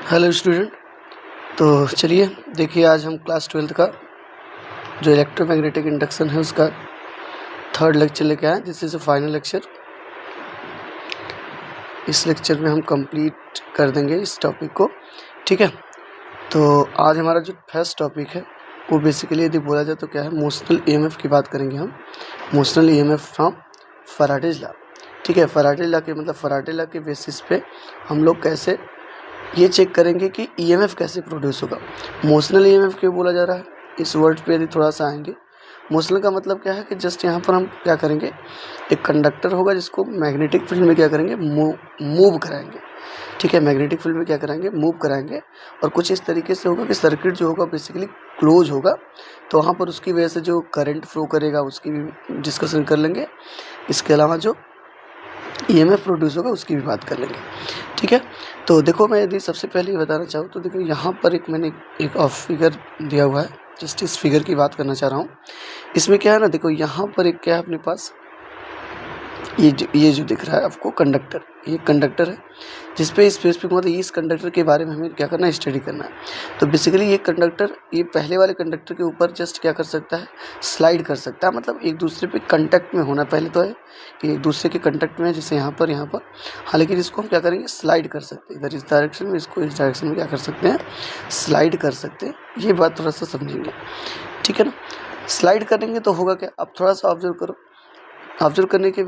Hello student. तो चलिए देखिए, आज हम क्लास 12th का जो इलेक्ट्रोमैग्नेटिक इंडक्शन है उसका थर्ड लेक्चर लेके आए। This is a final lecture. इस लेक्चर में हम कंप्लीट कर देंगे इस टॉपिक को, ठीक है। तो आज हमारा जो फर्स्ट टॉपिक है वो बेसिकली यदि बोला जाए तो क्या है, मोशनल ईएमएफ की बात करेंगे हम। Motional EMF from Faraday's law, ठीक है। फैराडेज लॉ के मतलब फैराडे लॉ के बेसिस पे हम लोग कैसे ये चेक करेंगे कि ईएमएफ कैसे प्रोड्यूस होगा। मोशनल ईएमएफ क्यों बोला जा रहा है, इस वर्ड पे यदि थोड़ा सा आएंगे। मोशनल का मतलब क्या है कि जस्ट यहाँ पर हम क्या करेंगे, एक कंडक्टर होगा जिसको मैग्नेटिक फील्ड में क्या करेंगे, मूव कराएंगे, ठीक है। मैग्नेटिक फील्ड में क्या कराएंगे, मूव कराएंगे। और कुछ इस तरीके से होगा कि सर्किट जो होगा बेसिकली क्लोज होगा, तो वहाँ पर उसकी वजह से जो करंट फ्लो करेगा उसकी भी डिस्कशन कर लेंगे। इसके अलावा जो ईएमएफ प्रोड्यूस होगा उसकी भी बात कर लेंगे, ठीक है। तो देखो, मैं यदि सबसे पहले ये बताना चाहूँ तो देखो, यहाँ पर मैंने एक ऑफ फिगर दिया हुआ है, जस्ट इस फिगर की बात करना चाह रहा हूँ। इसमें क्या है ना, देखो यहाँ पर एक क्या है अपने पास, ये जो दिख रहा है आपको कंडक्टर, ये कंडक्टर है जिस पे स्पेसिफिक मतलब इस कंडक्टर के बारे में हमें क्या करना है, स्टडी करना है। तो बेसिकली ये कंडक्टर, ये पहले वाले कंडक्टर के ऊपर जस्ट क्या कर सकता है, स्लाइड कर सकता है। मतलब एक दूसरे पे कांटेक्ट में होना पहले तो है कि एक दूसरे के कांटेक्ट में है, जैसे यहाँ पर हाँ, लेकिन इसको हम क्या करेंगे, स्लाइड कर सकते हैं। इधर इस डायरेक्शन में, इसको इस डायरेक्शन में क्या कर सकते हैं, स्लाइड कर सकते हैं। ये बात थोड़ा सा समझेंगे, ठीक है ना। स्लाइड करेंगे तो होगा क्या, आप थोड़ा सा ऑब्जर्व करो। ऑब्जर्व करने के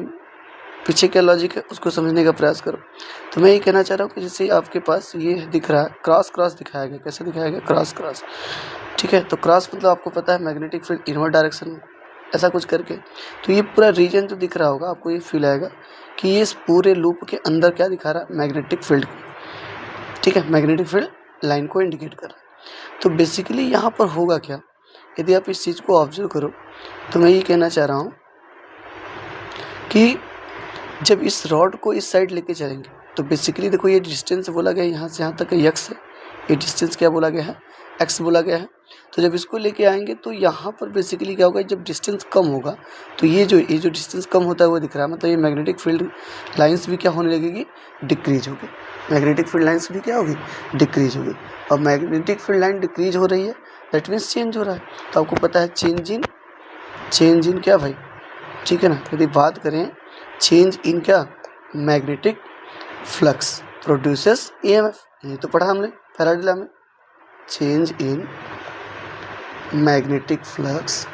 पीछे क्या लॉजिक है उसको समझने का प्रयास करो। तो मैं ये कहना चाह रहा हूँ कि जैसे आपके पास ये दिख रहा है, क्रॉस क्रॉस दिखाया गया। कैसे दिखाया गया, क्रॉस क्रॉस, ठीक है। तो क्रॉस मतलब आपको पता है मैग्नेटिक फील्ड इनवर्ड डायरेक्शन में, ऐसा कुछ करके। तो ये पूरा रीजन जो दिख रहा होगा आपको, ये फील आएगा कि ये इस पूरे लूप के अंदर क्या दिखा रहा है, मैग्नेटिक फील्ड, ठीक है। मैग्नेटिक फील्ड लाइन को इंडिकेट कर रहा है। तो बेसिकली यहाँ पर होगा क्या, यदि आप इस चीज़ को ऑब्जर्व करो तो मैं ये कहना चाह रहा हूँ कि जब इस रॉड को इस साइड लेके चलेंगे तो बेसिकली देखो, ये डिस्टेंस बोला गया है यहाँ से यहाँ तक का एक्स है। ये डिस्टेंस क्या बोला गया है, एक्स बोला गया है। तो जब इसको लेके आएंगे तो यहाँ पर बेसिकली क्या होगा, जब डिस्टेंस कम होगा तो ये जो डिस्टेंस कम होता है वो दिख रहा है, मतलब ये मैग्नेटिक फील्ड लाइंस भी क्या होने लगेगी, डिक्रीज होगी। मैग्नेटिक फील्ड लाइंस भी क्या होगी, डिक्रीज होगी। और मैग्नेटिक फील्ड लाइन डिक्रीज हो रही है, दैट मीन्स चेंज हो रहा है। तो आपको पता है चेंज इन क्या भाई, ठीक है ना। यदि बात करें चेंज इन क्या, मैग्नेटिक फ्लक्स प्रोड्यूसेस ईएमएफ, ये तो पढ़ा हमने फैराडे लॉ में। Change in magnetic flux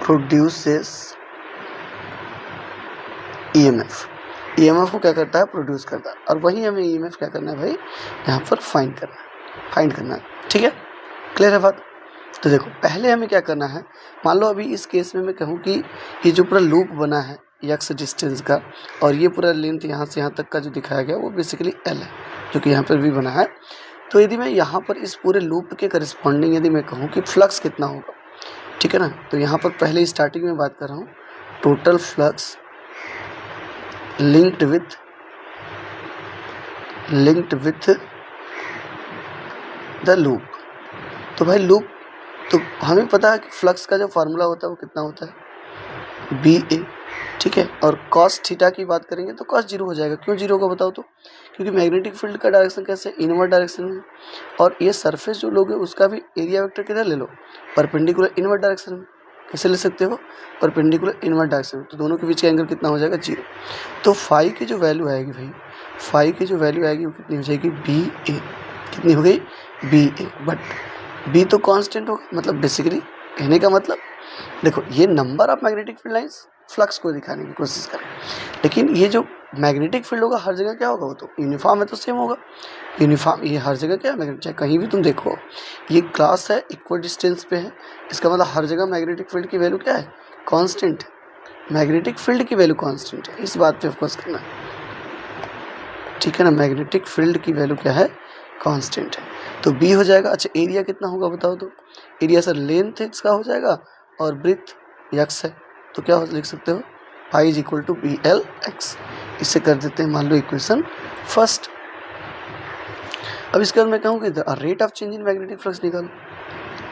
produces EMF को क्या करता है, प्रोड्यूस करता है। और वही हमें ईएमएफ क्या करना है भाई, यहाँ पर फाइंड करना है, ठीक है। क्लियर है बात। तो देखो, पहले हमें क्या करना है, मान लो अभी इस केस में मैं कहूँ कि ये जो पूरा लूप बना है एक्स डिस्टेंस का, और ये पूरा लेंथ यहाँ से यहाँ तक का जो दिखाया गया वो बेसिकली एल है, जो कि यहाँ पर भी बना है। तो यदि मैं यहाँ पर इस पूरे लूप के करस्पॉन्डिंग यदि मैं कहूँ कि फ्लक्स कितना होगा, ठीक है ना। तो यहाँ पर पहले स्टार्टिंग में बात कर रहा हूँ, total flux linked with the loop. तो भाई लूप, तो हमें पता है कि फ्लक्स का जो फार्मूला होता है वो कितना होता है, बी ए, ठीक है। और कॉस थीटा की बात करेंगे तो कॉस जीरो हो जाएगा। क्यों जीरो होगा बताओ तो, क्योंकि मैग्नेटिक फील्ड का डायरेक्शन कैसे, इनवर्ड डायरेक्शन में। और ये सरफेस जो लोगे उसका भी एरिया वेक्टर किधर ले लो, परपेंडिकुलर इनवर्ड डायरेक्शन में। कैसे ले सकते हो, परपेंडिकुलर इनवर्ड डायरेक्शन में। तो दोनों के बीच का एंगल कितना हो जाएगा, जीरो। तो फाई की जो वैल्यू आएगी भाई, फाई की जो वैल्यू आएगी वो कितनी हो जाएगी, बी ए। कितनी हो गई, बी ए। बट बी तो कांस्टेंट होगा, मतलब बेसिकली कहने का मतलब देखो, ये number of magnetic field lines flux को दिखाने की कोशिश करें, लेकिन ये जो मैग्नेटिक फील्ड होगा हर जगह क्या होगा, वो तो यूनिफॉर्म है, तो सेम होगा यूनिफॉर्म। ये हर जगह क्या है, मैग्नेटिक, चाहे कहीं भी तुम देखो, ये क्लास है इक्वल डिस्टेंस पे है, इसका मतलब हर जगह मैग्नेटिक फील्ड की वैल्यू क्या है, कांस्टेंट। मैग्नेटिक फील्ड की वैल्यू कांस्टेंट है, इस बात पे फोकस करना है, ठीक है ना। मैग्नेटिक फील्ड की वैल्यू क्या है, कांस्टेंट है। तो बी हो जाएगा। अच्छा, एरिया कितना होगा बताओ तो, एरिया सर लेंथ इसका हो जाएगा और ब्रेथ एक्स है, तो क्या लिख सकते हो, pi is equal to B L X. इससे कर देते हैं मान लो इक्वेशन फर्स्ट। अब इसके बाद मैं कहूँ कि rate of change in magnetic flux निकालो,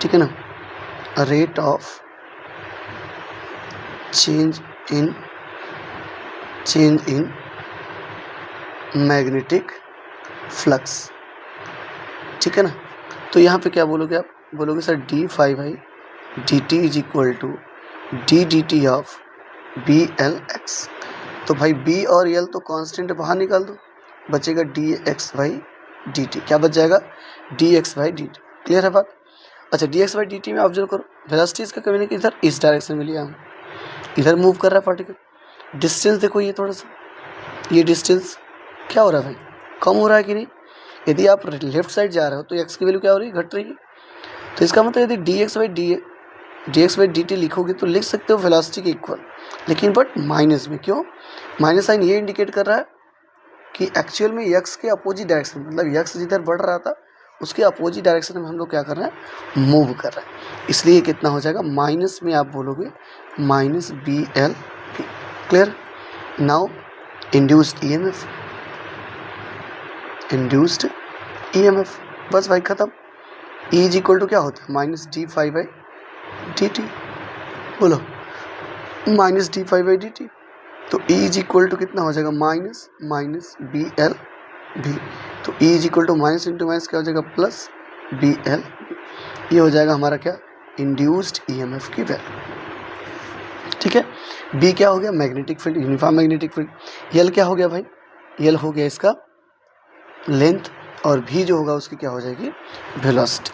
ठीक है ना। Rate of change in magnetic flux, ठीक है ना। तो यहाँ पे क्या बोलोगे आप, बोलोगे sir D five I D T is equal to D D T of B L X. तो भाई बी और एल तो कांस्टेंट बाहर निकाल दो, बचेगा D x by D T. क्या बच जाएगा, D x by D T. Clear है बात। अच्छा D x by D T में ऑब्जर्व करो, वेलोसिटी इसका कभी नहीं कि इधर इस डायरेक्शन में लिया हम, इधर मूव कर रहा है पार्टिकल। डिस्टेंस देखो ये थोड़ा सा, ये डिस्टेंस क्या हो रहा है भाई, कम हो रहा है कि नहीं। यदि आप लेफ्ट साइड जा रहे हो तो एक्स की वैल्यू क्या हो रही है, घट रही है। तो इसका मतलब यदि D x by D T लिखोगे तो लिख सकते हो वेलोसिटी के इक्वल, लेकिन बट माइनस में। क्यों माइनस साइन, ये इंडिकेट कर रहा है कि एक्चुअल में एक्स के अपोजिट डायरेक्शन, मतलब एक्स जिधर बढ़ रहा था उसके अपोजिट डायरेक्शन में हम लोग क्या कर रहे हैं, मूव कर रहे हैं। इसलिए कितना हो जाएगा, माइनस में आप बोलोगे minus B L P. Clear. Now induced EMF, बस भाई खत्म। ई इज इक्वल टू क्या होता है, minus D five by D T. बोलो minus D five by D T. तो ई इज इक्वल टू कितना हो जाएगा, माइनस बी एल भी। तो E is equal to minus into minus क्या हो जाएगा, प्लस बी एल। ये हो जाएगा हमारा क्या, इंड्यूस्ड ईएमएफ की वैल्यू। ठीक है। बी क्या हो गया, magnetic field, uniform magnetic field. L क्या हो गया भाई, एल हो गया इसका लेंथ, और भी जो होगा उसकी क्या हो जाएगी, वेलोसिटी।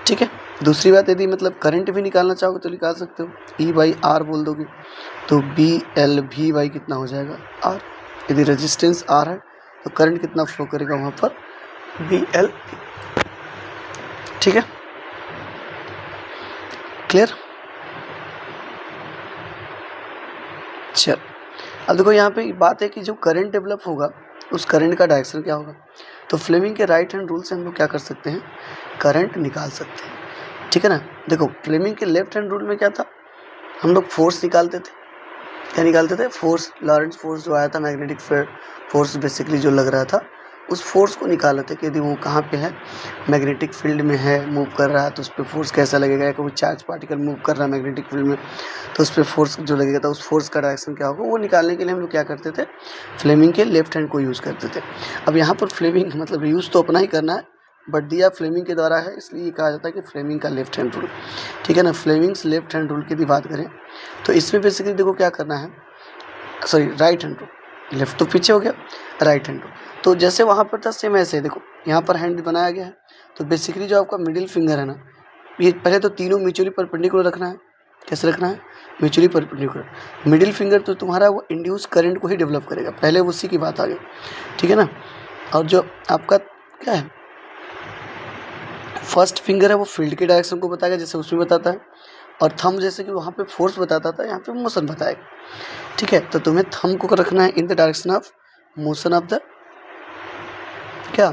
ठीक है। दूसरी बात, यदि मतलब करंट भी निकालना चाहोगे तो निकाल सकते हो, ई बाई आर बोल दोगे तो बी एल भी बाई कितना हो जाएगा, आर। यदि रेजिस्टेंस आर है तो करंट कितना फ्लो करेगा वहाँ पर, बी एल। ठीक है, क्लियर। चल अब देखो यहाँ पे बात है कि जो करंट डेवलप होगा उस करंट का डायरेक्शन क्या होगा। तो फ्लेमिंग के राइट हैंड रूल से हम लोग क्या कर सकते हैं, करंट निकाल सकते हैं। ठीक है ना। देखो फ्लेमिंग के लेफ्ट हैंड रूल में क्या था, हम लोग फोर्स निकालते थे। क्या निकालते थे, फोर्स, लॉरेंट्ज फोर्स जो आया था, मैग्नेटिक फोर्स बेसिकली जो लग रहा था, उस फोर्स को निकाला था कि यदि वो कहाँ पे है, मैग्नेटिक फील्ड में है, मूव कर रहा है तो उस पर फोर्स कैसा लगेगा, या कोई चार्ज पार्टिकल मूव कर रहा है मैग्नेटिक फील्ड में तो उस पर फोर्स जो लगेगा था, उस फोर्स का डायरेक्शन क्या होगा, वो निकालने के लिए हम लोग क्या करते थे, फ्लेमिंग के लेफ्ट हैंड को यूज़ करते थे। अब यहाँ पर फ्लेमिंग मतलब यूज़ तो अपना ही करना है, बट दिया फ्लेमिंग के द्वारा है, इसलिए कहा जाता है कि फ्लेमिंग का लेफ्ट हैंड रूल। ठीक है ना। फ्लेमिंग्स लेफ्ट हैंड रूल की यदि बात करें तो इसमें बेसिकली देखो क्या करना है, sorry right hand rule, left तो पीछे हो गया, राइट हैंड रूल। तो जैसे वहाँ पर था सेम ऐसे देखो यहाँ पर हैंड बनाया गया है, तो बेसिकली जो आपका मिडिल फिंगर है ना, ये पहले तो तीनों म्यूचुअली परपेंडिकुलर रखना है। कैसे रखना है, म्यूचुअली परपेंडिकुलर। मिडिल फिंगर तो तुम्हारा वो इंड्यूस करंट को ही डेवलप करेगा, पहले उसी की बात आ गई। ठीक है ना। और जो आपका क्या है, फर्स्ट फिंगर है वो फील्ड के डायरेक्शन को बताएगा, जैसे उसमें बताता है, और थंब जैसे कि वहाँ पे फोर्स बताता था, यहाँ पे मोशन बताएगा। ठीक है। तो तुम्हें थंब को रखना है in the direction of motion of the क्या,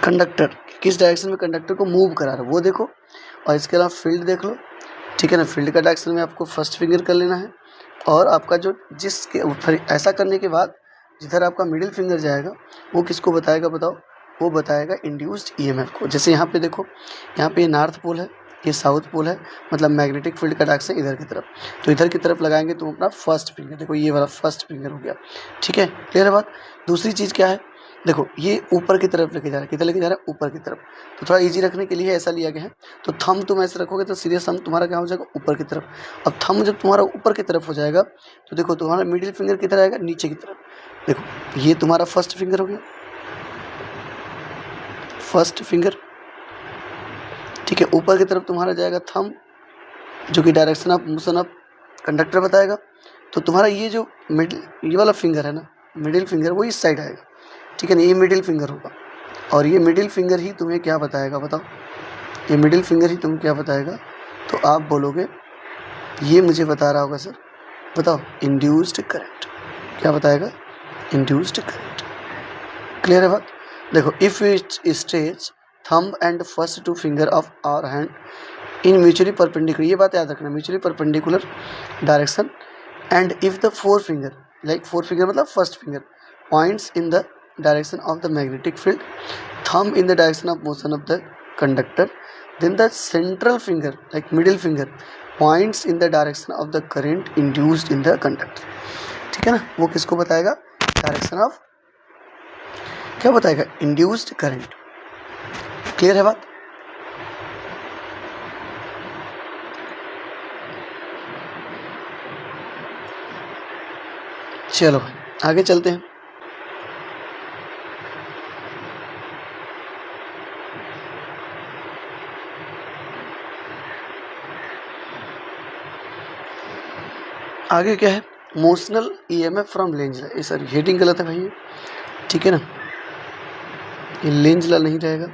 कंडक्टर, किस डायरेक्शन में कंडक्टर को मूव करा रहा है वो देखो, और इसके अलावा फील्ड देख लो। ठीक है ना। फील्ड का डायरेक्शन में आपको फर्स्ट फिंगर कर लेना है, और आपका जो जिसके फिर ऐसा करने के बाद जिधर आपका मिडिल फिंगर जाएगा वो किसको बताएगा, बताओ, वो बताएगा इंड्यूस्ड ईएमएफ को। जैसे यहाँ पे देखो, यहाँ पे ये नॉर्थ पोल है, ये साउथ पोल है, मतलब मैग्नेटिक फील्ड का डायरेक्शन इधर की तरफ, तो इधर की तरफ लगाएंगे तो अपना फर्स्ट फिंगर, देखो ये वाला फर्स्ट फिंगर हो गया। ठीक है, क्लियर है बात। दूसरी चीज़ क्या है, देखो ये ऊपर की तरफ लेके जा रहा है, किधर लेके जा रहा है, ऊपर की तरफ। तो थोड़ा इजी रखने के लिए ऐसा लिया गया है। तो थंब तुम ऐसे रखोगे तो सीधे थंब तुम्हारा क्या हो जाएगा, ऊपर की तरफ। अब थंब जब तुम्हारा ऊपर की तरफ हो जाएगा तो देखो तुम्हारा मिडिल फिंगर किधर आएगा, नीचे की तरफ। देखो ये तुम्हारा फर्स्ट फिंगर हो गया, फर्स्ट फिंगर। ठीक है। ऊपर की तरफ तुम्हारा जाएगा थंब, जो कि direction of motion of conductor बताएगा। तो तुम्हारा ये जो मिडिल, ये वाला फिंगर है ना, मिडिल फिंगर, वो इस साइड आएगा। ठीक है ना। ये मिडिल फिंगर होगा, और ये मिडिल फिंगर ही तुम्हें क्या बताएगा, बताओ, ये मिडिल फिंगर ही तुम्हें क्या बताएगा। तो आप बोलोगे ये मुझे बता रहा होगा सर, बताओ, इंड्यूस्ड करंट। क्या बताएगा, इंड्यूस्ड करंट। क्लियर है बात। देखो if you stretch thumb and first two finger of our hand in mutually perpendicular, ये बात याद रखना, mutually perpendicular direction, and if the four finger, like four finger मतलब first finger, points in the direction of the magnetic field, thumb in the direction of motion of the conductor, then the central finger like middle finger points in the direction of the current induced in the conductor. ठीक है ना। वो किसको बताएगा, direction of क्या बताएगा, induced current. Clear है बात? चलो भाई आगे चलते हैं। आगे क्या है, motional EMF from Lenz law. Sir heading गलत है भाई, ठीक है ना, ये लेंज ला नहीं रहेगा।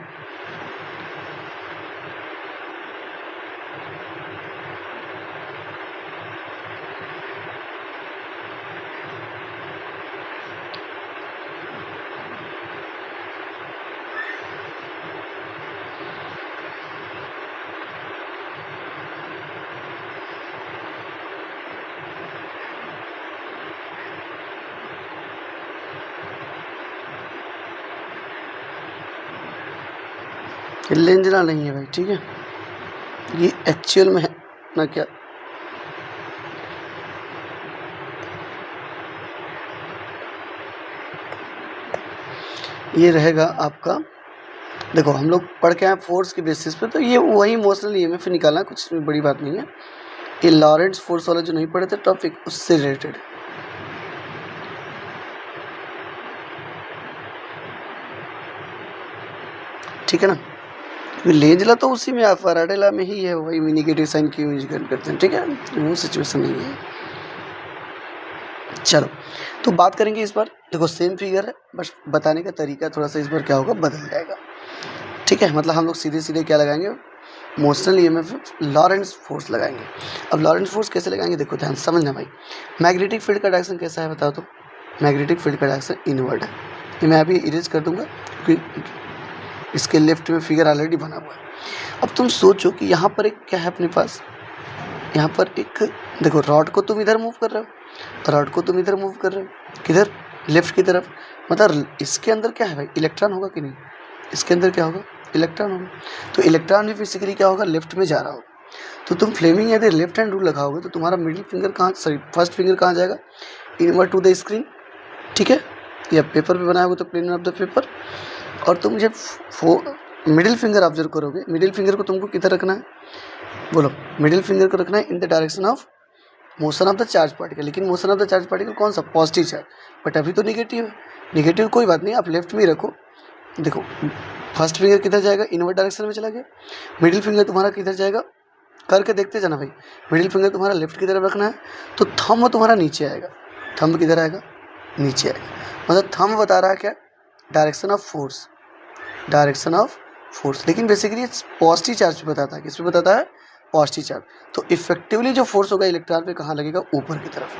लेंजना नहीं है भाई, ठीक है, ये एक्चुअल में है ना क्या, ये रहेगा आपका। देखो हम लोग पढ़ के आए फोर्स के बेसिस पे, तो ये वही मोशनल ईएमएफ निकालना, कुछ बड़ी बात नहीं है। ये लॉरेंट्ज फोर्स वाला जो नहीं पढ़े थे टॉपिक, उससे रिलेटेड। ठीक है ना, लेंजला तो उसी में फैराडे लॉ में ही है, वही निगेटिव साइन की यूज करते हैं, ठीक है, वो सिचुएशन नहीं है। चलो तो बात करेंगे इस बार। देखो सेम फिगर है, बस बताने का तरीका थोड़ा सा इस बार क्या होगा, बदल जाएगा। ठीक है, मतलब हम लोग सीधे सीधे क्या लगाएंगे, मोशनल ईएमएफ लॉरेंट्ज फोर्स लगाएंगे। अब लॉरेंट्ज फोर्स कैसे लगाएंगे, देखो ध्यान समझना भाई। मैग्नेटिक फील्ड का डायरेक्शन कैसा है बताओ तो। मैग्नेटिक फील्ड का डायरेक्शन इनवर्ड है। ये मैं अभी इरेज कर दूंगा क्योंकि इसके लेफ्ट में फिगर ऑलरेडी बना हुआ है। अब तुम सोचो कि यहाँ पर एक क्या है अपने पास, यहाँ पर एक देखो रॉड को तुम इधर मूव कर रहे हो, रॉड को तुम इधर मूव कर रहे हो, किधर, लेफ्ट की तरफ। मतलब इसके अंदर क्या है भाई, इलेक्ट्रॉन होगा कि नहीं, इसके अंदर क्या होगा, इलेक्ट्रॉन होगा। तो इलेक्ट्रॉन भी फिजिकली क्या होगा, लेफ्ट में जा रहा होगा। तो तुम फ्लेमिंग यदि लेफ्ट हैंड रूल लगाओगे तो तुम्हारा मिडिल फिंगर कहाँ, सॉरी फर्स्ट फिंगर कहाँ जाएगा, इनवर्ड टू द स्क्रीन। ठीक है, या पेपर पे बनाया होगा तो प्लेन ऑफ द पेपर। और तुम जब मिडिल फिंगर ऑब्जर्व करोगे, मिडिल फिंगर को तुमको किधर रखना है, बोलो, मिडिल फिंगर को रखना है in the direction of motion of the charge particle. लेकिन motion of the charge particle कौन सा, पॉजिटिव चार्ज, बट अभी तो निगेटिव है। निगेटिव कोई बात नहीं, आप लेफ्ट में ही रखो। देखो फर्स्ट फिंगर किधर जाएगा, इनवर्ड डायरेक्शन में चला गया। मिडिल फिंगर तुम्हारा किधर जाएगा, करके देखते जाना भाई। मिडिल फिंगर तुम्हारा लेफ्ट की तरफ रखना है, तो थंब तुम्हारा नीचे आएगा। थंब किधर आएगा, नीचे आएगा। मतलब थंब बता रहा है क्या, direction of force, direction of force. लेकिन बेसिकली पॉजिटिव चार्ज पे बताता है, किस पे बताता है, पॉजिटिव चार्ज। तो इफेक्टिवली जो फोर्स होगा इलेक्ट्रॉन पे कहाँ लगेगा, ऊपर की तरफ।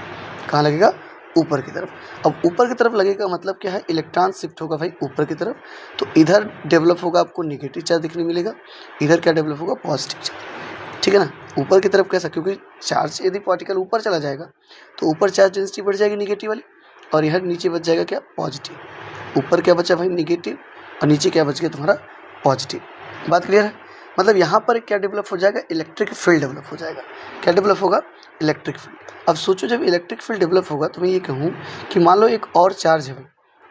कहाँ लगेगा, ऊपर की तरफ। अब ऊपर की तरफ लगेगा मतलब क्या है, इलेक्ट्रॉन शिफ्ट होगा भाई ऊपर की तरफ। तो इधर डेवलप होगा आपको निगेटिव चार्ज दिखने मिलेगा, इधर क्या डेवलप होगा, पॉजिटिव चार्ज। ठीक है ना, ऊपर की तरफ कैसा, क्योंकि चार्ज यदि पार्टिकल ऊपर चला जाएगा तो ऊपर चार्ज डेंसिटी बढ़ जाएगी निगेटिव वाली, और यहाँ नीचे बच जाएगा क्या, पॉजिटिव। ऊपर क्या बचा भाई, निगेटिव, और नीचे क्या बच गया तुम्हारा, पॉजिटिव। बात क्लियर है। मतलब यहाँ पर क्या डेवलप हो जाएगा, इलेक्ट्रिक फील्ड डेवलप हो जाएगा। क्या डेवलप होगा, इलेक्ट्रिक फील्ड। अब सोचो जब इलेक्ट्रिक फील्ड डेवलप होगा तो मैं ये कहूँ कि मान लो एक और चार्ज है भाई,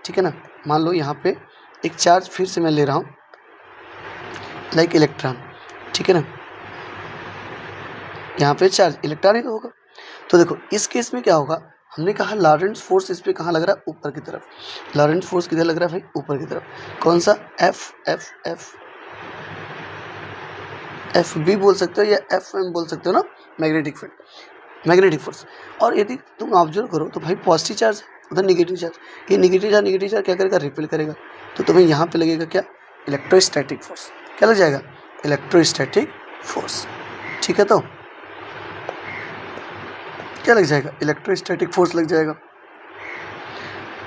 ठीक है ना, मान लो यहाँ पे एक चार्ज फिर से मैं ले रहा हूँ, लाइक इलेक्ट्रॉन। ठीक है ना, यहाँ पे चार्ज इलेक्ट्रॉन ही तो होगा। तो देखो इस केस में क्या होगा, हमने कहा लॉरेंट्ज फोर्स इस पे कहाँ लग रहा है, ऊपर की तरफ। लॉरेंट्ज फोर्स किधर लग रहा है भाई, ऊपर की तरफ। कौन सा, F F F F B बोल सकते हो या एफ एम बोल सकते हो ना, मैग्नेटिक फील्ड, मैग्नेटिक फोर्स। और यदि तुम ऑब्जर्व करो तो भाई पॉजिटिव चार्ज, उधर निगेटिव चार्ज, ये निगेटिव चार्ज क्या करेगा, रिपेल करेगा। तो तुम्हें यहाँ पे लगेगा क्या, इलेक्ट्रोस्टैटिक फोर्स। क्या लग जाएगा, इलेक्ट्रोस्टैटिक फोर्स। ठीक है, तो क्या लग जाएगा, इलेक्ट्रोस्टैटिक फोर्स लग जाएगा।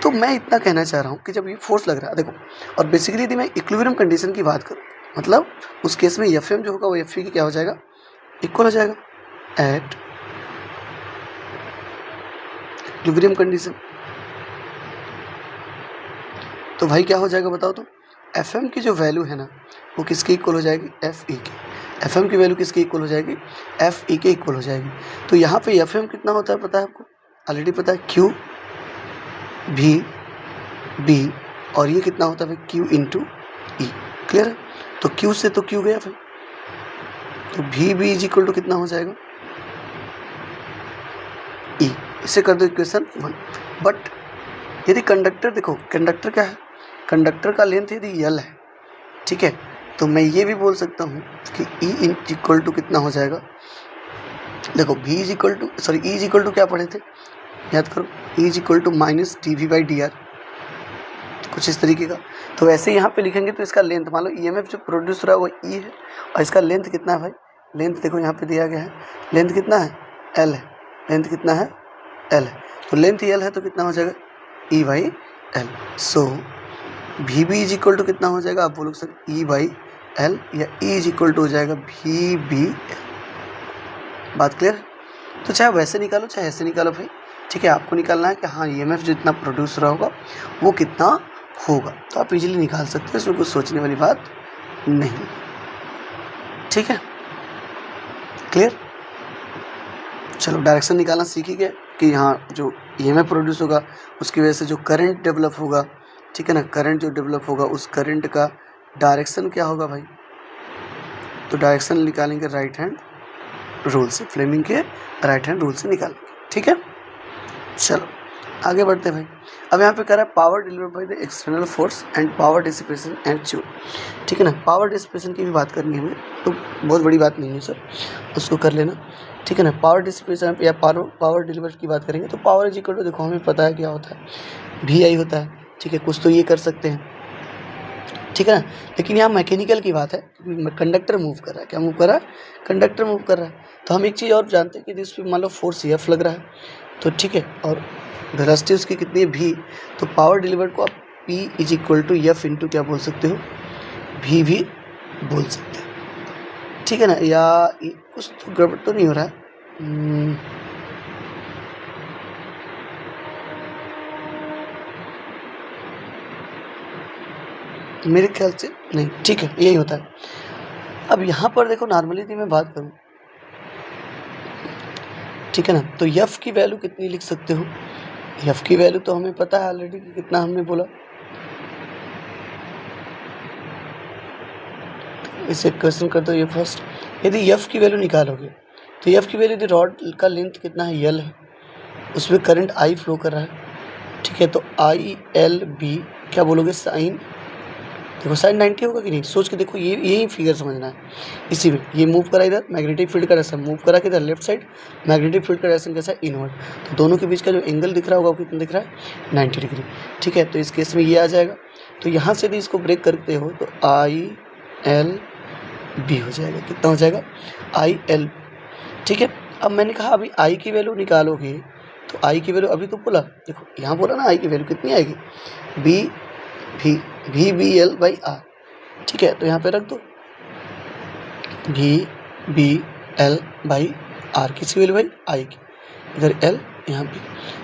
तो मैं इतना कहना चाह रहा हूँ कि जब ये फोर्स लग रहा है देखो, और बेसिकली यदि मैं इक्विलिब्रियम कंडीशन की बात करूँ, मतलब उस केस में एफ एम जो होगा वो एफ ई की क्या हो जाएगा, इक्वल हो जाएगा एट इक्विलिब्रियम कंडीशन। तो भाई क्या हो जाएगा बताओ तो, एफ एम की जो वैल्यू है ना वो किसके इक्वल हो जाएगी, एफ ई की। एफ एम की वैल्यू किसके इक्वल हो जाएगी, एफ ई के इक्वल हो जाएगी। तो यहाँ पे एफ एम कितना होता है पता है आपको, ऑलरेडी पता है, क्यू भी बी, और ये कितना होता है भाई क्यू इंटू ई। क्लियर है? तो क्यू से तो क्यू गया भाई, तो V B is equal to कितना हो जाएगा ई। इसे कर दो इक्वेशन 1। बट यदि कंडक्टर, देखो कंडक्टर क्या है, कंडक्टर का लेंथ यदि यल है, ठीक है, तो मैं ये भी बोल सकता हूँ कि ई इज इक्वल टू कितना हो जाएगा, देखो v is equal to, sorry E is equal to क्या पढ़े थे, याद करो, E is equal to minus D V by D R, कुछ इस तरीके का। तो वैसे यहाँ पे लिखेंगे तो इसका लेंथ, मान लो ईएमएफ जो प्रोड्यूस हो रहा है वो ई है, और इसका लेंथ कितना है भाई, लेंथ देखो यहाँ पे दिया गया है, लेंथ कितना है एल है, लेंथ कितना है एल है, तो लेंथ एल है तो कितना हो जाएगा E by L. So we B is equal to कितना हो जाएगा, आप बोलो सर ई बाई एल, या ई इज इक्वल टू हो जाएगा वी बी एल। बात क्लियर है? तो चाहे वैसे निकालो चाहे ऐसे निकालो भाई, ठीक है, आपको निकालना है कि हाँ ईएमएफ जितना प्रोड्यूस हो रहा होगा वो कितना होगा, तो आप इजीली निकाल सकते हैं, इसमें कुछ सोचने वाली बात नहीं। ठीक है, क्लियर? चलो डायरेक्शन निकालना सीख ही गए कि यहाँ जो ईएमएफ प्रोड्यूस होगा उसकी वजह से जो करंट डेवलप होगा, ठीक है ना, करंट जो डेवलप होगा उस करंट का डायरेक्शन क्या होगा भाई, तो डायरेक्शन निकालेंगे राइट हैंड रूल से, फ्लेमिंग के राइट हैंड रूल से निकालेंगे। ठीक है, चलो आगे बढ़ते हैं भाई। अब यहाँ पे कह रहा है power delivered by the external force and power dissipation and joule. ठीक है ना, पावर डिसिपेशन की भी बात करनी है हमें, तो बहुत बड़ी बात नहीं है सर, उसको कर लेना। ठीक है ना, पावर डिसिपेशन या पावर डिलीवर्ड की बात करेंगे तो पावर इज इक्वल टू, देखो हमें पता है क्या होता है, वी आई होता है। ठीक है, कुछ तो ये कर सकते हैं, ठीक है ना, लेकिन यहाँ मैकेनिकल की बात है, कंडक्टर मूव कर रहा है, क्या मूव कर रहा है, कंडक्टर मूव कर रहा है। तो हम एक चीज़ और जानते हैं कि इस पर मान लो फोर्स एफ लग रहा है, तो ठीक है, और वेलोसिटी उसकी कितनी है भी, तो पावर डिलीवर्ड को आप P is equal to F into क्या बोल सकते हो, भी बोल सकते हैं। ठीक है ना, या कुछ तो गड़बड़ तो नहीं हो रहा है, मेरे ख्याल से नहीं, ठीक है यही होता है। अब यहाँ पर देखो नॉर्मली यदि मैं बात करूँ, ठीक है ना, तो एफ की वैल्यू कितनी लिख सकते हो, एफ की वैल्यू तो हमें पता है ऑलरेडी कि कितना हमने बोला, इसे क्वेश्चन कर दो ये फर्स्ट। यदि एफ की वैल्यू निकालोगे तो एफ की वैल्यू, यदि रॉड का लेंथ कितना है यल है, उसमें करंट आई फ्लो कर रहा है, ठीक है, तो आई एल बी क्या बोलोगे साइन, देखो साइन 90 होगा कि नहीं, सोच के देखो, ये यही फिगर समझना है। इसी में ये मूव करा इधर, मैग्नेटिक फील्ड का डायरेक्शन मूव करा किधर लेफ्ट साइड, मैग्नेटिक फील्ड का डायरेक्शन कैसा है इनवर्ड, तो दोनों के बीच का जो एंगल दिख रहा होगा वो कितना दिख रहा है 90 डिग्री। ठीक है, तो इस केस में ये आ जाएगा, तो यहाँ से यदि इसको ब्रेक करते हो तो आई एल बी हो जाएगा, कितना हो जाएगा आई एल। ठीक है, अब मैंने कहा अभी आई की वैल्यू निकालोगे, तो आई की वैल्यू अभी तो बोला, देखो यहाँ बोला ना आई की वैल्यू कितनी आएगी, बी भी बी एल बाई आर। ठीक है, तो यहाँ पे रख दो भी बी एल बाई आर, किसी वैल्यू भाई आई की, इधर एल यहाँ बी,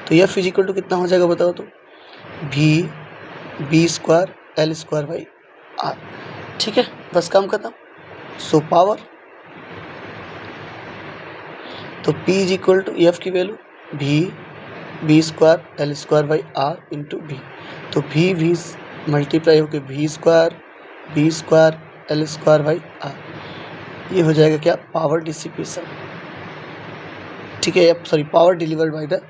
तो यह फिजिकल टू कितना हो जाएगा बताओ, तो भी B square L square by R. ठीक है, बस काम खत्म। सो पावर, तो P is equal to F की value B square L square by R into B, तो भी मल्टीप्लाई होकर B square L square by R, ये हो जाएगा क्या पावर डिसिपेशन। ठीक है, sorry power delivered by the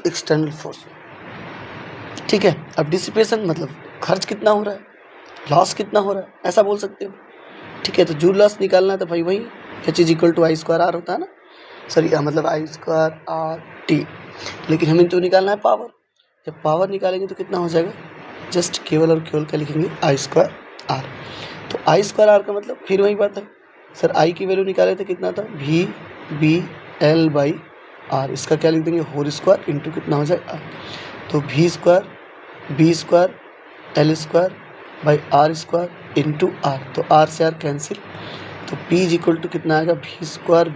external force. ठीक है, अब डिसिपेशन मतलब खर्च कितना हो रहा है, लॉस कितना हो रहा है, ऐसा बोल सकते हो। ठीक है, तो जूल लॉस निकालना है तो भाई वही H is equal to I square R होता है ना, सॉरी मतलब आई स्क्वायर आर टी, लेकिन हमें तो निकालना है पावर। जब पावर निकालेंगे तो कितना हो जाएगा, जस्ट केवल और केवल क्या लिखेंगे आई स्क्वायर आर, तो आई स्क्वायर आर का मतलब फिर वही बात है सर, आई की वैल्यू निकाले थे कितना था भी बी एल बाई आर, इसका क्या लिख देंगे होल स्क्वायर इंटू कितना हो जाए आर, तो B square L square by R square into R, तो आर से आर कैंसिल, तो P इज इक्वल टू कितना आएगा B square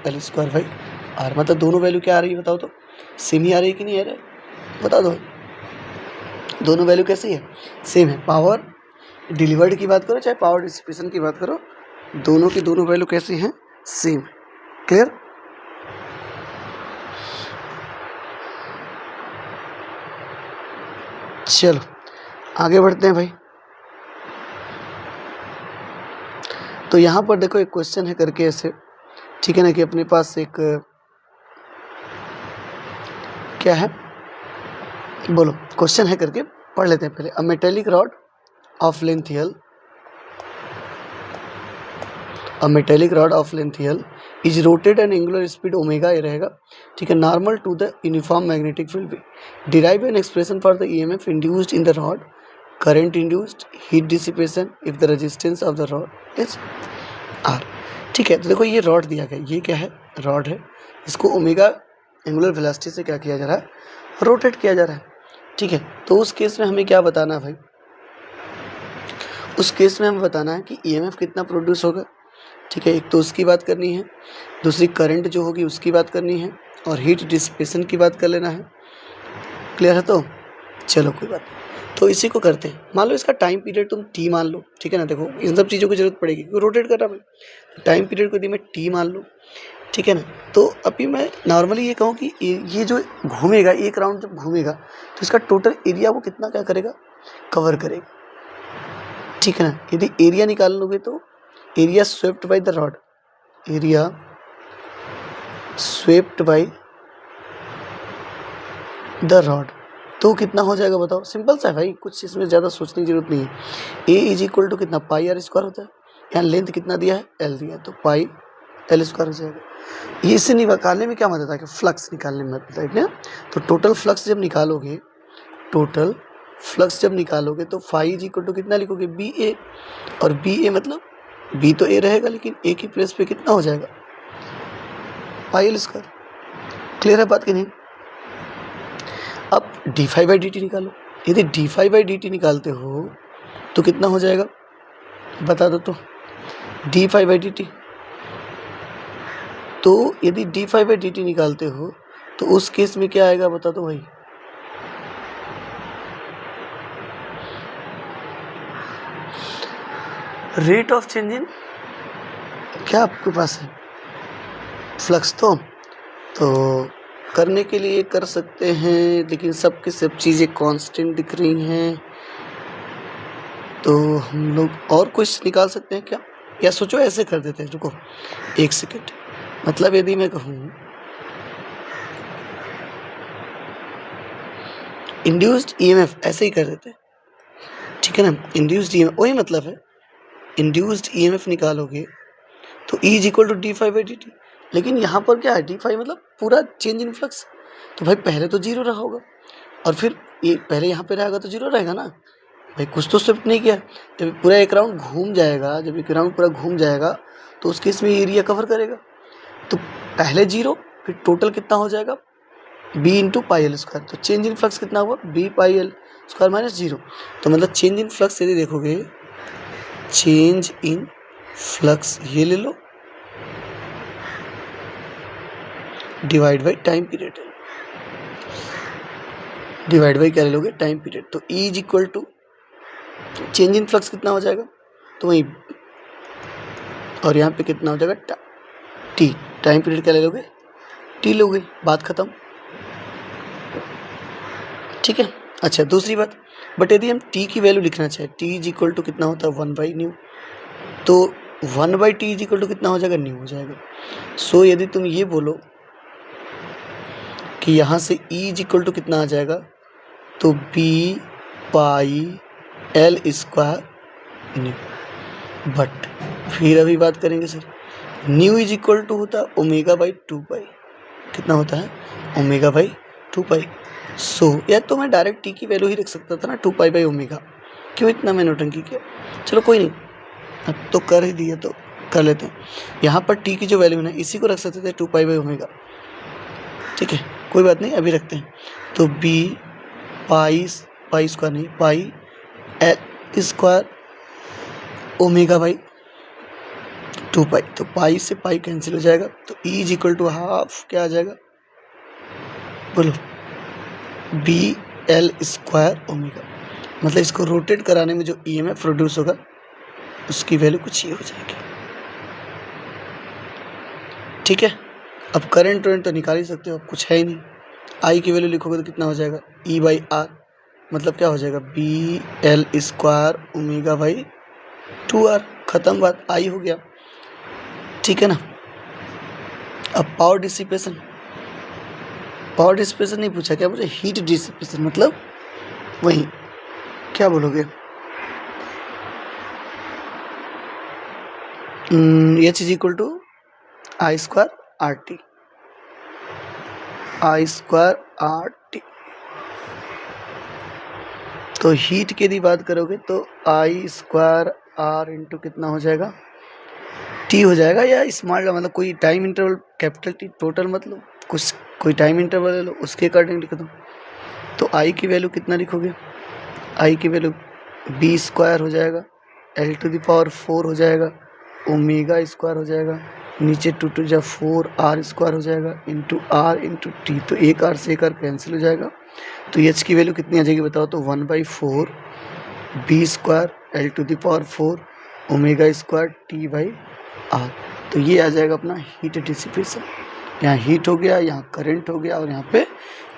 L square by R, मतलब दोनों वैल्यू क्या आ रही है बताओ, तो सेम ही आ रही है कि नहीं आ रहा है, बता दो दोनों वैल्यू कैसी है, सेम है। पावर डिलीवर्ड की बात करो चाहे पावर डिसिपेशन की बात करो, दोनों की दोनों वैल्यू कैसी हैं, सेम। क्लियर? चलो आगे बढ़ते हैं भाई। तो यहाँ पर देखो एक क्वेश्चन है करके ऐसे, ठीक है ना, कि अपने पास एक क्या है, बोलो क्वेश्चन है करके पढ़ लेते हैं पहले। A metallic rod of length L, a metallic rod of length L is rotated and angular speed omega ये रहेगा, ठीक है, normal to the uniform magnetic field. Derive an expression for the EMF induced in the rod, current induced, heat dissipation if the resistance of the rod is R. ठीक है, तो देखो ये rod दिया गया, ये क्या है, रॉड है, इसको ओमेगा एंगुलर वेलोसिटी से क्या किया जा रहा है, रोटेट किया जा रहा है। ठीक है, तो उस केस में हमें क्या बताना है भाई, उस केस में हमें बताना है कि ईएमएफ कितना प्रोड्यूस होगा। ठीक है, एक तो उसकी बात करनी है, दूसरी करंट जो होगी उसकी बात करनी है, और हीट डिसिपेशन की बात कर लेना है। क्लियर है? तो चलो कोई बात नहीं, तो इसी को करते हैं। मान लो इसका टाइम पीरियड तुम टी मान लो, ठीक है ना, देखो इन सब चीज़ों की जरूरत पड़ेगी क्योंकि रोटेट कर रहा है भाई, टाइम पीरियड को यदि मैं टी मान लूँ, ठीक है ना, तो अभी मैं नॉर्मली ये कहूँ कि ये जो घूमेगा, एक राउंड जब घूमेगा तो इसका टोटल एरिया वो कितना क्या करेगा, कवर करेगा। ठीक है ना, यदि एरिया निकाल लोगे तो area swept by the rod, area swept by the rod, तो कितना हो जाएगा बताओ। सिंपल सा है भाई, कुछ इसमें ज़्यादा सोचने की जरूरत नहीं है। ए इज इक्वल टू कितना, पाई आर स्क्वायर होता है, यहाँ लेंथ कितना दिया है, एल दिया है, तो पाई एल स्क्वायर हो जाएगा। ये इससे निकालने में क्या मदद है कि फ्लक्स निकालने में मदद है ना। तो टोटल फ्लक्स जब निकालोगे, टोटल फ्लक्स जब निकालोगे तो फाई इज इक्वल टू कितना लिखोगे, बी ए, और बी ए मतलब बी तो ए रहेगा लेकिन ए की प्लेस पे कितना हो जाएगा, पाई एल स्क्वायर। क्लियर है बात कि नहीं? अब D phi by D T निकालो, यदि D phi by D T निकालते हो तो कितना हो जाएगा बता दो तो, D phi by D T. तो यदि D phi by D T निकालते हो तो उस केस में क्या आएगा बता दो भाई, रेट ऑफ चेंज इन क्या आपके पास है, फ्लक्स। तो करने के लिए कर सकते हैं, लेकिन सब की सब चीज़ें कांस्टेंट दिख रही हैं, तो हम लोग और कुछ निकाल सकते हैं क्या, या सोचो ऐसे कर देते हैं, रुको एक सेकेंड। मतलब यदि मैं कहूँ इंड्यूस्ड ईएमएफ, ऐसे ही कर देते हैं, ठीक है ना, इंड्यूस्ड ईएमएफ वही मतलब है, इंड्यूस्ड ईएमएफ निकालोगे तो E is equal to D phi by D T. लेकिन यहाँ पर क्या है, डी फाई मतलब पूरा चेंज इन फ्लक्स, तो भाई पहले तो जीरो रहा होगा और फिर ये पहले यहाँ पे रहेगा तो जीरो रहेगा ना भाई, कुछ तो शिफ्ट नहीं किया। जब पूरा एक राउंड घूम जाएगा, जब एक राउंड पूरा घूम जाएगा तो उस केस में एरिया कवर करेगा, तो पहले जीरो फिर टोटल कितना हो जाएगा, B into pi L square. तो चेंज इन फ्लक्स कितना हुआ, B pi L square minus zero. तो मतलब चेंज इन फ्लक्स यदि देखोगे, चेंज इन फ्लक्स ये ले लो divide by time period, divide by क्या ले लोगे, टाइम पीरियड। तो E is equal to change in flux कितना हो जाएगा, तो वही, और यहाँ पे कितना हो जाएगा टी, टाइम पीरियड क्या ले लोगे, टी लोगे, बात खत्म। ठीक है, अच्छा दूसरी बात, बट यदि हम टी की वैल्यू लिखना चाहें, टी इज इक्वल टू कितना होता है 1 बाई न्यू, तो 1 by T is equal to कितना हो जाएगा, न्यू हो जाएगा। सो यदि तुम ये बोलो कि यहाँ से E इज इक्वल टू कितना आ जाएगा, तो B pi L square nu, but फिर अभी बात करेंगे sir, nu is equal to होता है ओमेगा बाई 2 पाई, कितना होता है, ओमेगा बाई 2 पाई। सो या तो मैं डायरेक्ट टी की वैल्यू ही रख सकता था ना, 2 पाई बाई ओमेगा, क्यों इतना मैं नौटंकी किया, चलो कोई नहीं, अब तो कर ही दिया तो कर लेते हैं। यहाँ पर टी की जो वैल्यू है ना, इसी को रख सकते थे 2 पाई बाई ओमेगा, ठीक है कोई बात नहीं, अभी रखते हैं। तो बी पाई स्क्वायर नहीं, pi L square omega by 2 pi, तो पाई से पाई कैंसिल हो जाएगा, तो E is equal to half क्या आ जाएगा, बोलो, बी एल स्क्वायर ओमेगा। मतलब इसको रोटेट कराने में जो ईएमएफ प्रोड्यूस होगा उसकी वैल्यू कुछ ये हो जाएगी। ठीक है, अब करंट तो निकाल ही सकते हो, अब कुछ है ही नहीं, आई की वैल्यू लिखोगे तो कितना हो जाएगा, E बाई आर, मतलब क्या हो जाएगा, B L square omega by 2r, खत्म बात, आई हो गया, ठीक है ना। अब पावर डिसिपेशन नहीं पूछा, क्या पूछा, हीट डिसिपेशन, मतलब वही, क्या बोलोगे, H is equal to I square R T, तो हीट की यदि बात करोगे तो आई स्क्वायर आर इंटू कितना हो जाएगा, टी हो जाएगा, या स्मॉल मतलब कोई time interval capital T, total मतलब कुछ कोई टाइम इंटरवल ले लो उसके अकॉर्डिंग लिख दो। तो आई की वैल्यू कितना लिखोगे, आई की वैल्यू बी स्क्वायर हो जाएगा, एल टू द पावर 4 हो जाएगा, ओमेगा स्क्वायर हो जाएगा, नीचे 2 टू जा 4 आर स्क्वायर हो जाएगा इंटू आर इंटू टी, तो एक आर से एक आर कैंसिल हो जाएगा। तो एच की वैल्यू कितनी आ जाएगी बताओ, तो 1/4 B square L to the power 4 omega square T by R. तो ये आ जाएगा अपना हीट डिसिपेशन, यहाँ हीट हो गया, यहाँ करंट हो गया, और यहाँ पे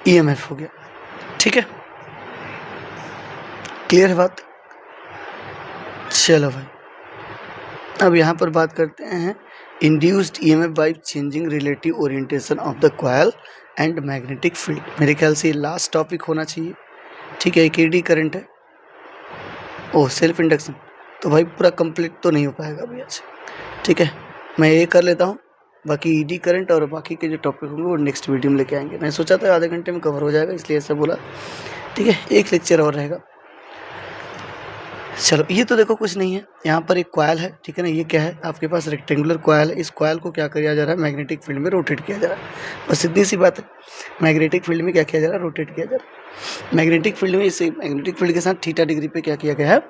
ईएमएफ हो गया, ठीक है, क्लियर है बात। चलो भाई, अब यहाँ पर बात करते हैं induced EMF by changing relative orientation of the coil and magnetic field. मेरे ख्याल से ये लास्ट टॉपिक होना चाहिए, ठीक है। एक एडी करंट है, ओह सेल्फ इंडक्शन, तो भाई पूरा कंप्लीट तो नहीं हो पाएगा अभी आज, ठीक है, मैं ये कर लेता हूँ, बाकी ईडी करंट और बाकी के जो टॉपिक होंगे वो नेक्स्ट वीडियो में लेके आएंगे। मैं सोचा था आधे घंटे में कवर हो जाएगा, इसलिए ऐसा बोला, ठीक है, एक लेक्चर और रहेगा। चलो, ये तो देखो कुछ नहीं है, यहाँ पर एक कॉइल है, ठीक है ना, ये क्या है आपके पास, रेक्टेंगुलर कॉइल है। इस कॉइल को क्या किया जा रहा है, मैग्नेटिक फील्ड में रोटेट किया जा रहा है, बस इतनी सी बात है। मैग्नेटिक फील्ड में क्या किया जा रहा है, रोटेट किया जा रहा है। मैग्नेटिक फील्ड में इसे मैग्नेटिक फील्ड के साथ थीटा डिग्री पे क्या किया गया है,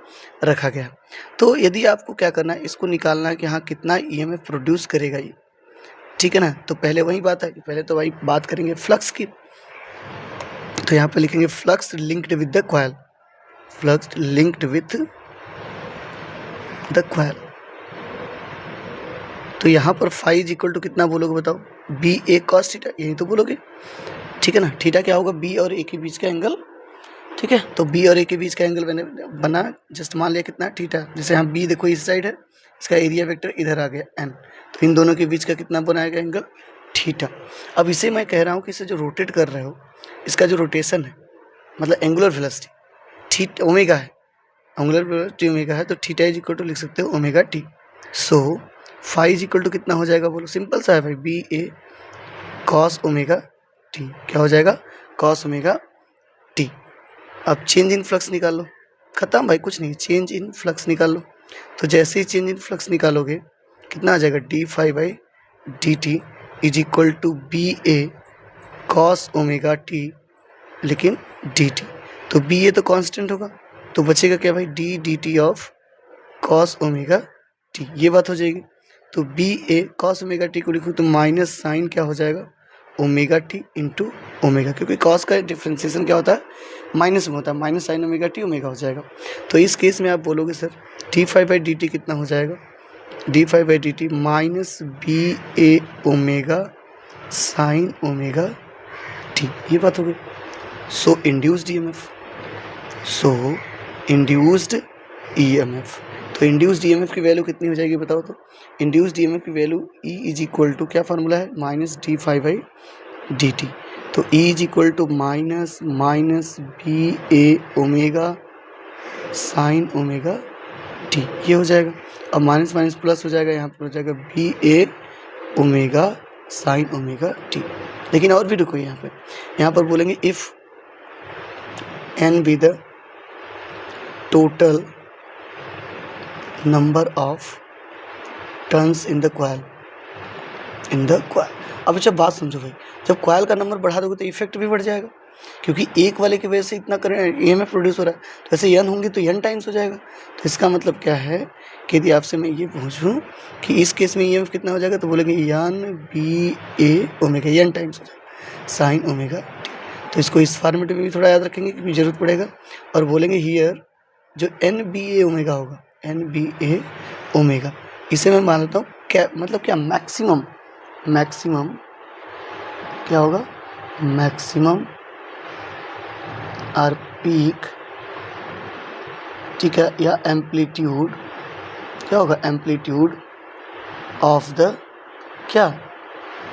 रखा गया है। तो यदि आपको क्या करना है, इसको निकालना है कि हाँ कितना ईएमएफ प्रोड्यूस करेगा ये, ठीक है ना। तो पहले वही बात है कि पहले तो भाई बात करेंगे फ्लक्स की, तो यहाँ पे लिखेंगे flux linked with the coil, flux linked with the coil. तो यहाँ पर फाई इज इक्वल टू कितना बोलोगे बताओ, बी ए कॉस थीटा, यही तो बोलोगे, ठीक है ना। थीटा क्या होगा, बी और ए के बीच का एंगल, ठीक है। तो बी और ए के बीच का एंगल मैंने बना, जस्ट मान लिया कितना थीटा, जैसे यहाँ बी देखो इस साइड है, इसका एरिया वेक्टर इधर आ गया एन, तो इन दोनों के बीच का कितना बनाएगा एंगल, थीटा। अब इसे मैं कह रहा हूँ कि इसे जो रोटेट कर रहे हो, इसका जो रोटेशन है मतलब एंगुलर वेलोसिटी थीटा ओमेगा है, एंगुलर वेलोसिटी ओमेगा है, तो थीटा इज इक्वल टू लिख सकते हो omega T. So phi is equal to कितना हो जाएगा बोलो, सिंपल सा है भाई, B A cos omega T, क्या हो जाएगा, कॉस ओमेगा टी। अब चेंज इन फ्लक्स निकाल लो, खत्म भाई, कुछ नहीं, चेंज इन फ्लक्स निकाल लो। तो जैसे ही चेंज इन फ्लक्स निकालोगे कितना आ जाएगा, D phi by D T is equal to B A cos omega T, लेकिन डी टी, तो बी ए तो कांस्टेंट होगा, तो बचेगा क्या भाई, D D T of cos omega T, ये बात हो जाएगी। तो B A cos omega T को लिखो तो माइनस साइन क्या हो जाएगा, ओमेगा टी इंटू ओमेगा, क्योंकि कॉस का डिफ्रेंसिएशन क्या होता है, माइनस में होता है, minus sine omega T omega हो जाएगा। तो इस केस में आप बोलोगे sir D five by D T कितना हो जाएगा, D five by D T minus B A omega sine omega T, ये बात हो गई। So induced EMF, so induced EMF, तो इंड्यूस्ड ईएमएफ की वैल्यू कितनी हो जाएगी बताओ, तो इंड्यूस्ड ईएमएफ की value E is equal to क्या फार्मूला है, minus D five by D T, तो E is equal to minus minus B A omega sine omega T, ये हो जाएगा। अब माइनस माइनस प्लस हो जाएगा, यहाँ पर हो जाएगा B A omega sine omega T. लेकिन और भी रुको, यहाँ पर बोलेंगे if N be the total number of turns in the coil, अब अच्छा बात समझो भाई, जब कॉइल का नंबर बढ़ा दोगे तो इफेक्ट भी बढ़ जाएगा, क्योंकि एक वाले की वजह से इतना करंट ईएमएफ प्रोड्यूस हो रहा है, तो ऐसे एन होंगे तो एन टाइम्स हो जाएगा। तो इसका मतलब क्या है कि यदि आपसे मैं ये पूछूं कि इस केस में ईएमएफ कितना हो जाएगा, तो बोलेंगे N B A omega, N times हो जाएगा साइन ओमेगा टी। तो इसको इस फॉर्मेट में भी थोड़ा याद रखेंगे क्योंकि जरूरत पड़ेगा। और बोलेंगे हियर जो एन बी ए ओमेगा होगा, एन बी ए ओमेगा, इसे मैं मान लेता हूँ क्या, मतलब क्या, मैक्सिमम क्या होगा, मैक्सिमम आर पीक, ठीक है, या एम्पलीट्यूड, क्या होगा, एम्पलीट्यूड ऑफ द क्या,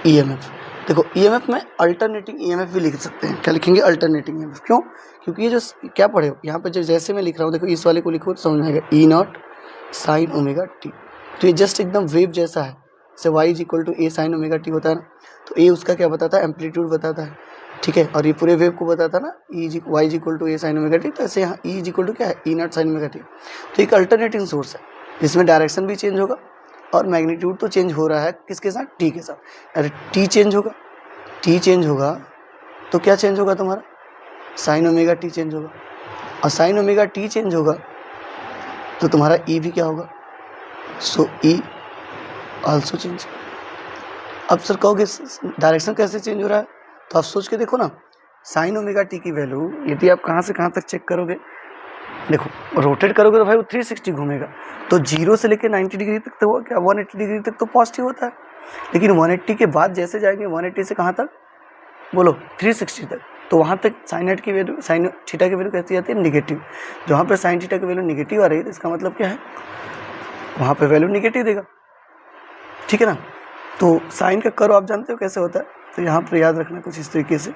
ईएमएफ। देखो ईएमएफ में अल्टरनेटिंग ईएमएफ भी लिख सकते हैं। क्या लिखेंगे, अल्टरनेटिंग ईएमएफ। क्यों, क्योंकि ये जो क्या पढ़े हो यहाँ पे, जैसे मैं लिख रहा हूँ, देखो इस वाले को लिखो तो समझ में आएगा, E naught sine omega T. तो ये जस्ट एकदम वेव जैसा है, जैसे Y is equal to A sine omega T होता है ना, तो ए उसका क्या बताता है, एम्पलीट्यूड बताता है, ठीक है, और ये पूरे वेव को बताता है ना, E Y is equal to A sine omega T. तो ऐसे यहाँ ई इज इक्वल टू क्या है, E naught sine omega T. तो एक अल्टरनेटिंग सोर्स है जिसमें डायरेक्शन भी चेंज होगा और मैग्नीट्यूड तो चेंज हो रहा है, किसके साथ, टी के साथ। अरे टी चेंज होगा, टी चेंज होगा तो क्या चेंज होगा तुम्हारा, साइन ओमेगा टी चेंज होगा, और साइन ओमेगा टी चेंज होगा तो तुम्हारा ई भी क्या होगा, सो ई आल्सो चेंज। अब सर कहोगे डायरेक्शन कैसे चेंज हो रहा है, तो आप सोच के देखो ना, साइन ओमेगा टी की वैल्यू यदि आप कहाँ से कहाँ तक चेक करोगे, देखो रोटेट करोगे तो भाई वो 360 घूमेगा, तो 0 से लेकर 90 डिग्री तक तो वो क्या 180 डिग्री तक तो पॉजिटिव होता है, लेकिन 180 के बाद जैसे जाएंगे 180 से कहाँ तक, बोलो 360 तक, तो वहाँ तक साइन हेट की वैल्यू, साइन थीटा की वैल्यू कैसी जाती है, निगेटिव। जहाँ पर साइन थीटा की वैल्यू निगेटिव आ रही है तो इसका मतलब क्या है, वहाँ पर वैल्यू निगेटिव देगा, ठीक है ना। तो साइन का कर्व आप जानते हो कैसे होता है, तो यहाँ पर याद रखना कुछ इस तरीके से,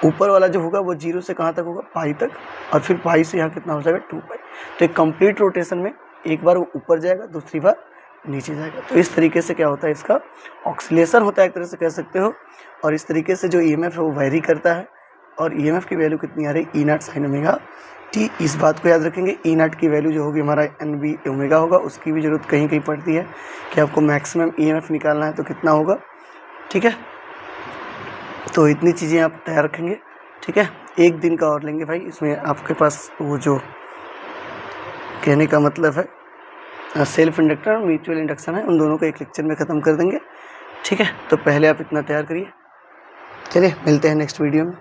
ऊपर वाला जो होगा वो 0 से कहाँ तक होगा, पाई तक, और फिर पाई से यहाँ कितना हो जाएगा, 2 पाई। तो एक कंप्लीट रोटेशन में एक बार वो ऊपर जाएगा, दूसरी बार नीचे जाएगा। तो इस तरीके से क्या होता है, इसका ऑक्सीलेशन होता है एक तरह से कह सकते हो, और इस तरीके से जो ईएमएफ है वो वेरी करता है, और ईएमएफ की वैल्यू कितनी आ रही है, E naught sine omega T. इस बात को याद रखेंगे, ई नॉट की वैल्यू जो होगी हमारा एन बी ओमेगा होगा, उसकी भी जरूरत कहीं कहीं पड़ती है कि आपको मैक्सिमम ईएमएफ निकालना है तो कितना होगा, ठीक है। तो इतनी चीज़ें आप तैयार रखेंगे, ठीक है। एक दिन का और लेंगे भाई, इसमें आपके पास वो जो कहने का मतलब है सेल्फ इंडक्टर और म्यूचुअल इंडक्शन है, उन दोनों को एक लेक्चर में ख़त्म कर देंगे, ठीक है। तो पहले आप इतना तैयार करिए, चलिए मिलते हैं नेक्स्ट वीडियो में।